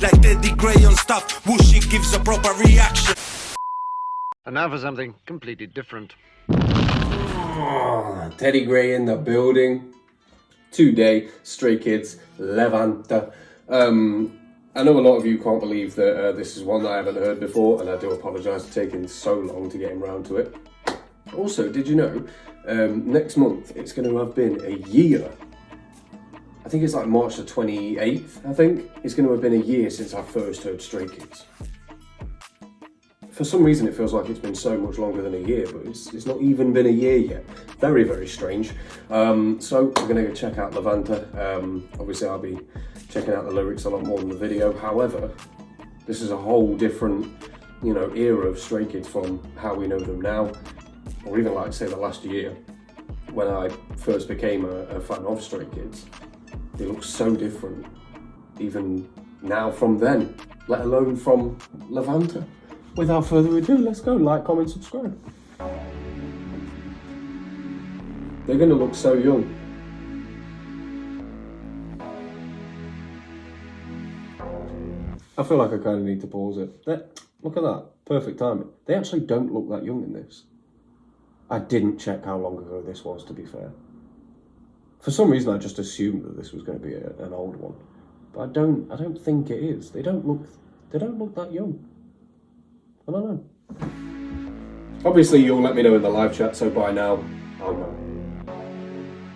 Like TeddyGrey on stuff, Whooshy gives a proper reaction. And now for something completely different. TeddyGrey in the building. Today, Stray Kids, Levanter. I know a lot of you can't believe that this is one that I haven't heard before, and I do apologise for taking so long to get him round to it. Also, did you know, next month it's going to have been a year. I think it's like March the 28th, I think. It's going to have been a year since I first heard Stray Kids. For some reason it feels like it's been so much longer than a year, but it's not even been a year yet. Very, very strange. So we're going to go check out Levanter. Obviously I'll be checking out the lyrics a lot more than the video. However, this is a whole different, era of Stray Kids from how we know them now, or even like say the last year when I first became a fan of Stray Kids. They look so different, even now from then, let alone from Levanter. Without further ado, let's go. Like, comment, subscribe. They're gonna look so young. I feel like I kind of need to pause it. Look at that, perfect timing. They actually don't look that young in this. I didn't check how long ago this was, to be fair. For some reason, I just assumed that this was going to be an old one, but I don't think it is. They don't look that young. I don't know. Obviously, you'll let me know in the live chat, so by now, I'll know.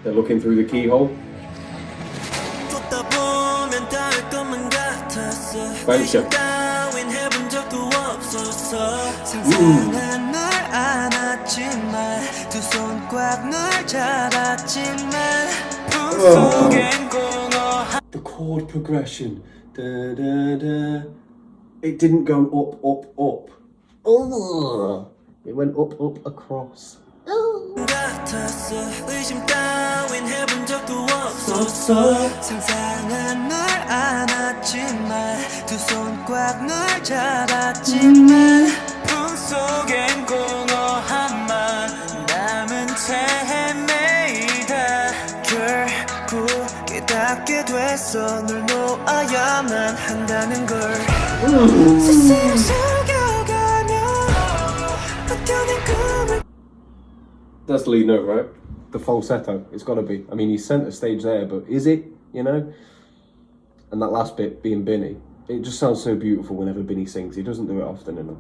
They're looking through the keyhole. Thank you. The chord progression. Da, da, da. It didn't go up, up, up. Oh, it went up, up, across. That's the lead note, right? The falsetto, it's got to be. I mean, he's centre stage there, but is it, And that last bit being Binny, it just sounds so beautiful whenever Binny sings. He doesn't do it often enough.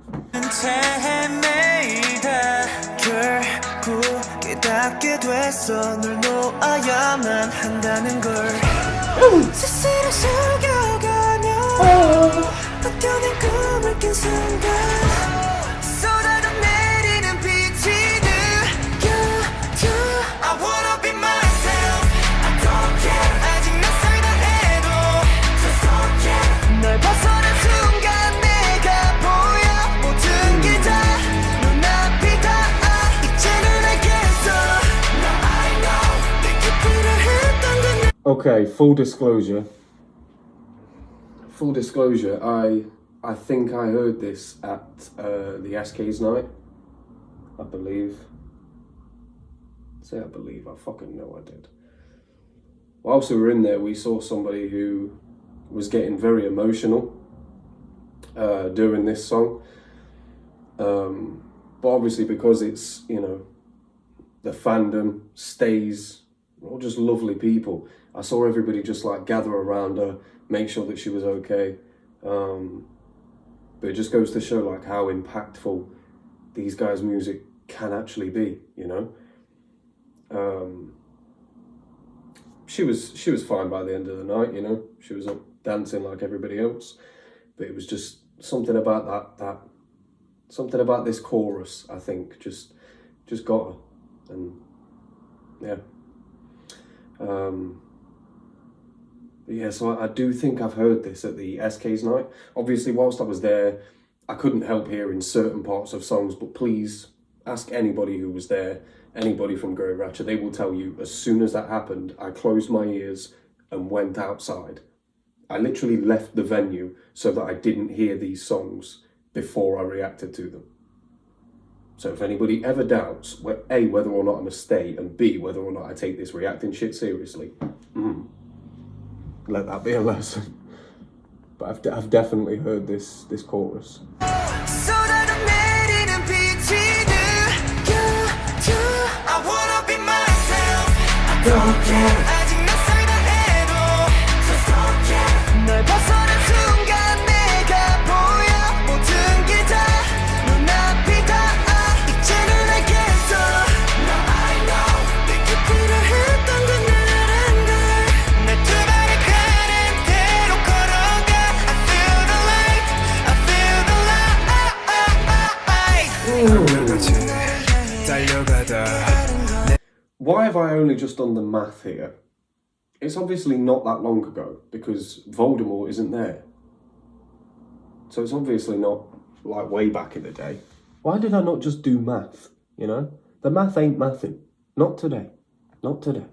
Okay, full disclosure, I think I heard this at the SK's night, I believe. I fucking know I did. Whilst we were in there, we saw somebody who was getting very emotional during this song. But obviously because it's, the fandom stays, all just lovely people. I saw everybody just like gather around her, make sure that she was okay. But it just goes to show like how impactful these guys' music can actually be, She was fine by the end of the night, She was up dancing like everybody else. But it was just something about something about this chorus, I think, just got her. And yeah. But yeah, so I do think I've heard this at the SK's night. Obviously, whilst I was there, I couldn't help hearing certain parts of songs, but please ask anybody who was there, anybody from Grey Ratchet, they will tell you as soon as that happened, I closed my ears and went outside. I literally left the venue so that I didn't hear these songs before I reacted to them. So if anybody ever doubts, A, whether or not I'm a stay, and B, whether or not I take this reacting shit seriously, let that be a lesson. but I've definitely heard this chorus. Why have I only just done the math here? It's obviously not that long ago, because Voldemort isn't there. So it's obviously not like way back in the day. Why did I not just do math, you know? The math ain't mathing. Not today. Not today.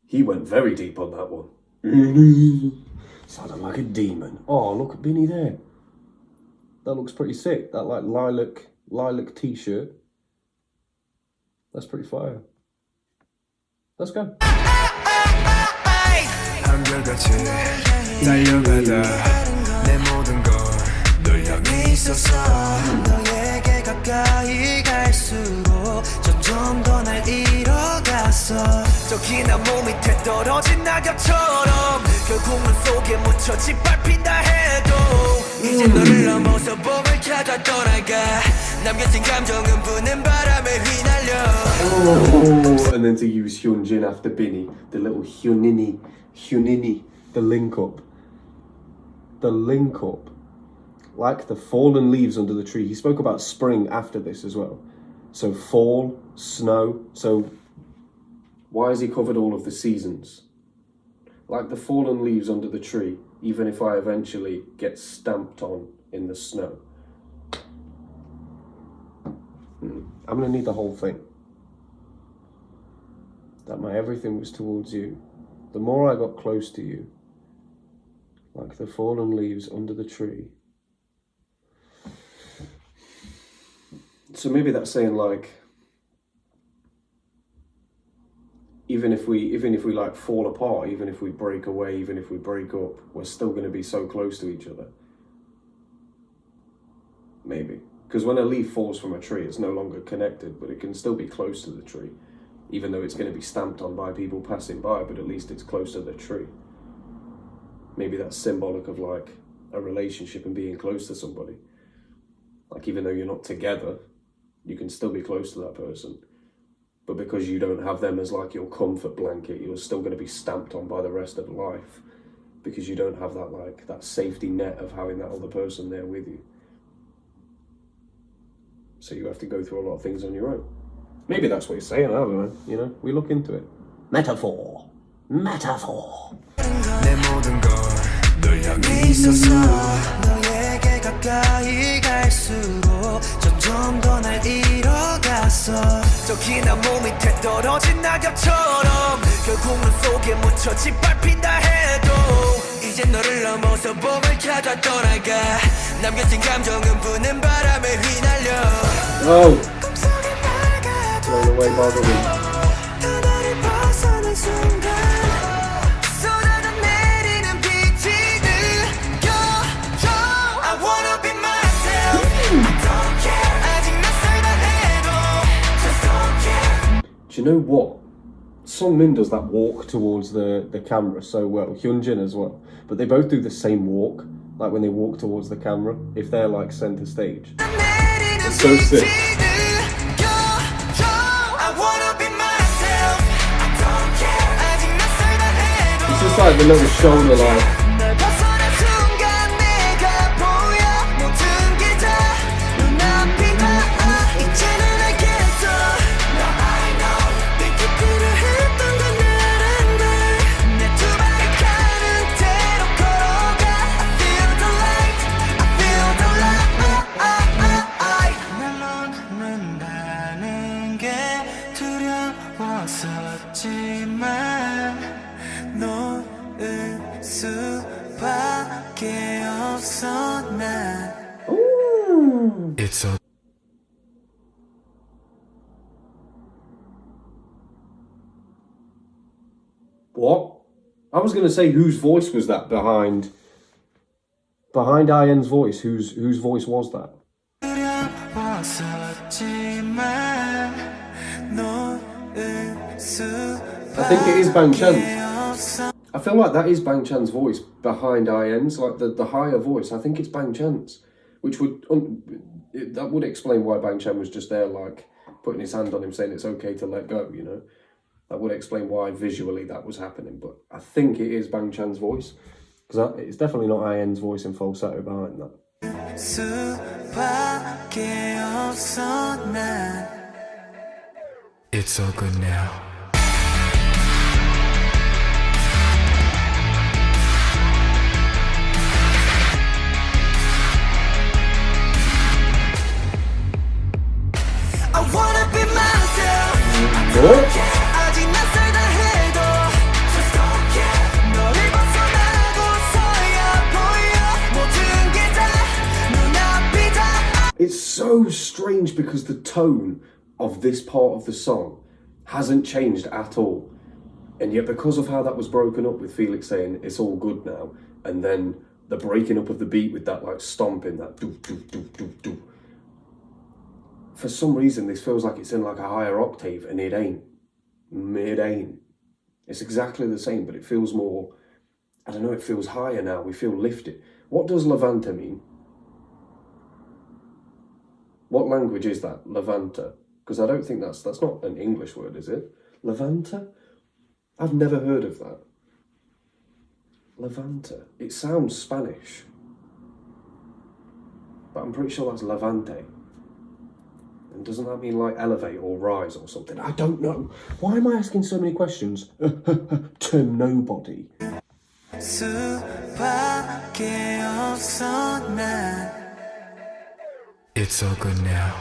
He went very deep on that one. Sounded like a demon. Oh, look at Binny there. That looks pretty sick. That like lilac t-shirt. That's pretty fire. Let's go. 저기나 몸 밑에 떨어진 낙엽처럼 결국 눈 속에 묻혀 짓밟힌다 해도 이제 너를 넘어서 봄을 찾아 떠나가 남겨진 감정은 부는 바람에 휘날려. And then to use Hyunjin after Binny, the little Hyunini, the link up. The link up. Like the fallen leaves under the tree. He spoke about spring after this as well. So fall, snow, so why has he covered all of the seasons? Like the fallen leaves under the tree, even if I eventually get stamped on in the snow. I'm gonna need the whole thing. That my everything was towards you. The more I got close to you, like the fallen leaves under the tree. So maybe that's saying like, even if we like fall apart, even if we break away, even if we break up, we're still going to be so close to each other. Maybe. Because when a leaf falls from a tree, it's no longer connected, but it can still be close to the tree. Even though it's going to be stamped on by people passing by, but at least it's close to the tree. Maybe that's symbolic of like a relationship and being close to somebody. Like even though you're not together, you can still be close to that person. But because you don't have them as like your comfort blanket, you're still going to be stamped on by the rest of life. Because you don't have that like that safety net of having that other person there with you. So you have to go through a lot of things on your own. Maybe that's what he's saying, I don't know. You know, we look into it. Metaphor. Metaphor. 가까이 갈수록 점점 더 날 잃어갔어 저기나 몸 밑에 떨어진 낙엽처럼 결국 눈 속에 묻혀 짓밟힌다 해도 이제 너를 넘어서 봄을 찾아 떠나가 남겨진 감정은 부는 바람에 휘날려 꿈속에 밝아도 그날을 벗어난 순간 Do you know what? Sungmin does that walk towards the camera so well, Hyunjin as well. But they both do the same walk, like when they walk towards the camera, if they're like center stage. It's so sick. It's just like the little shoulder line. 두려웠었지만 놓을 수 Ooh. It's a What? I was going to say whose voice was that behind IN's voice? Whose voice was that? I think it is Bang Chan's. I feel like that is Bang Chan's voice behind IN's, like the higher voice. I think it's Bang Chan's, which would that would explain why Bang Chan was just there, like putting his hand on him, saying it's okay to let go. You know, that would explain why visually that was happening. But I think it is Bang Chan's voice, because it's definitely not IN's voice in falsetto behind that. It's all good now. I wanna be myself. What? 아직 낯설다 해도 just don't care. 너를 벗어나고서야 보여 모든 게 다 눈앞이다. It's so strange because the tone of this part of the song hasn't changed at all. And yet because of how that was broken up with Felix saying it's all good now, and then the breaking up of the beat with that like stomping, that do do do do do. For some reason this feels like it's in like a higher octave, and it ain't. It ain't. It's exactly the same, but it feels more, I don't know, it feels higher now. We feel lifted. What does Levanter mean? What language is that, Levanter? Because I don't think that's not an English word, is it? Levanter? I've never heard of that. Levanter. It sounds Spanish. But I'm pretty sure that's Levante. And doesn't that mean like elevate or rise or something? I don't know. Why am I asking so many questions to nobody? It's all good now.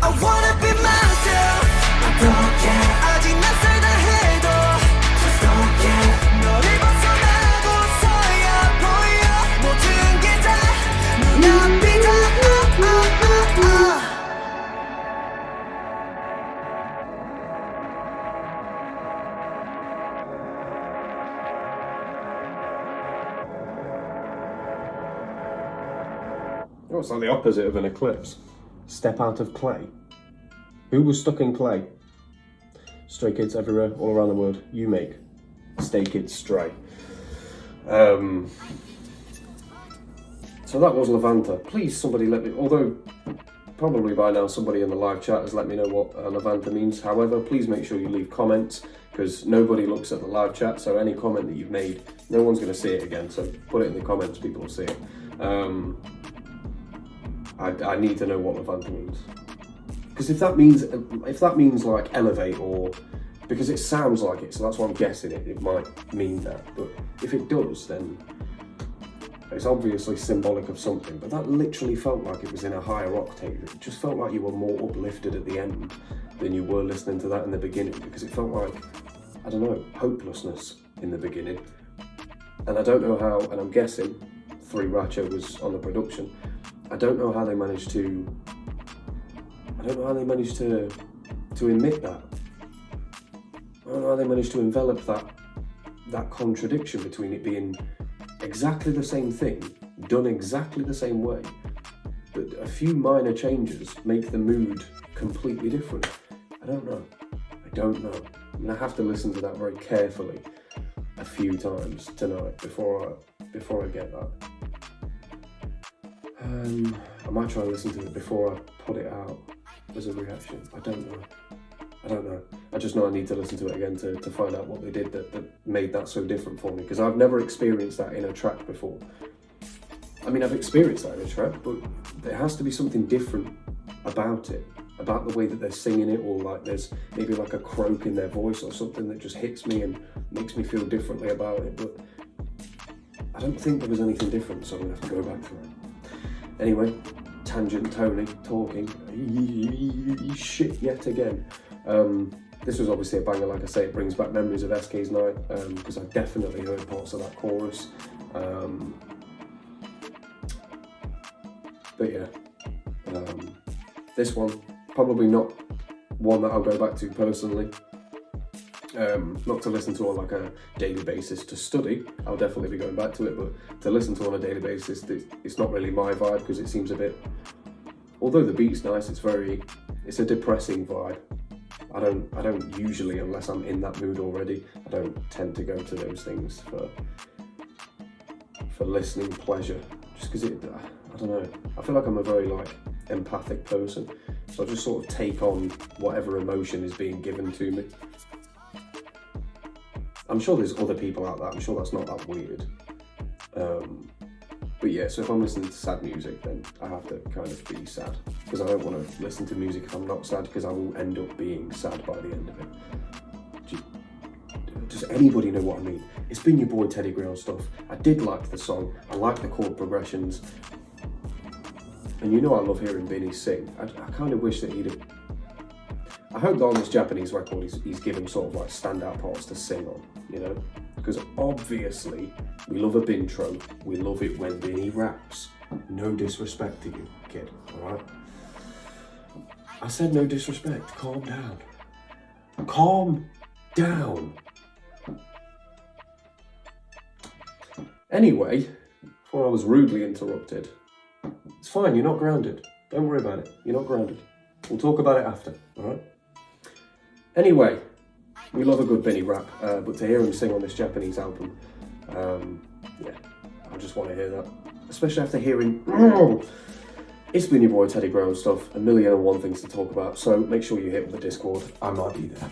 I wanna be myself. I don't care. 아직 낯설다 해도 just don't care. 너를 벗어나고서야 보여 모든 게 다 눈앞이다. Oh, it's like the opposite of an eclipse. Step out of clay. Who was stuck in clay? Stray kids everywhere, all around the world. You make stay kids stray. So that was Levanter. Please, somebody let me. Although probably by now somebody in the live chat has let me know what Levanter means. However, please make sure you leave comments, because nobody looks at the live chat. So any comment that you've made, no one's going to see it again. So put it in the comments. People will see it. I need to know what Levanter means. Because if that means like elevate, or because it sounds like it, so that's why I'm guessing it might mean that. But if it does, then it's obviously symbolic of something. But that literally felt like it was in a higher octave. It just felt like you were more uplifted at the end than you were listening to that in the beginning, because it felt like, I don't know, hopelessness in the beginning. And I don't know how, and I'm guessing 3 Racha was on the production. I don't know how they managed to emit that. I don't know how they managed to envelop that contradiction between it being exactly the same thing, done exactly the same way, but a few minor changes make the mood completely different. I don't know. I'm gonna have to listen to that very carefully a few times tonight before I get that. I might try and listen to it before I put it out as a reaction. I don't know. I just know I need to listen to it again to find out what they did that made that so different for me, because I've never experienced that in a track before. I mean, I've experienced that in a track, but there has to be something different about it, about the way that they're singing it, or like there's maybe like a croak in their voice or something that just hits me and makes me feel differently about it. But I don't think there was anything different, so I'm gonna have to go back to it. Anyway, Tangent Tony talking. Shit yet again. This was obviously a banger, like I say, it brings back memories of SK's night, because I definitely heard parts of that chorus. But yeah, this one, probably not one that I'll go back to personally. Not to listen to on like a daily basis to study, I'll definitely be going back to it, but to listen to on a daily basis, it's not really my vibe, because it seems a bit, although the beat's nice, it's a depressing vibe. I don't usually, unless I'm in that mood already, I don't tend to go to those things for listening pleasure, just because I don't know, I feel like I'm a very like empathic person, so I just sort of take on whatever emotion is being given to me. I'm sure there's other people out there, I'm sure that's not that weird. But yeah, so if I'm listening to sad music, then I have to kind of be sad, because I don't want to listen to music if I'm not sad, because I will end up being sad by the end of it. Does anybody know what I mean? It's been your boy TeddyGrey on stuff. I did like the song, I like the chord progressions, and you know I love hearing Vinny sing. I kind of wish that I hope that on this Japanese record he's given sort of like standout parts to sing on, you know? Because obviously, we love a bintro, we love it when Vinny raps. No disrespect to you, kid, alright? I said no disrespect, calm down. Calm down. Anyway, before I was rudely interrupted, it's fine, you're not grounded. Don't worry about it, you're not grounded. We'll talk about it after, alright? Anyway, we love a good Vinny rap, but to hear him sing on this Japanese album, yeah, I just want to hear that. Especially after hearing, it's been your boy TeddyGrey and stuff, 1,000,001 things to talk about, so make sure you hit with the Discord, I might be there.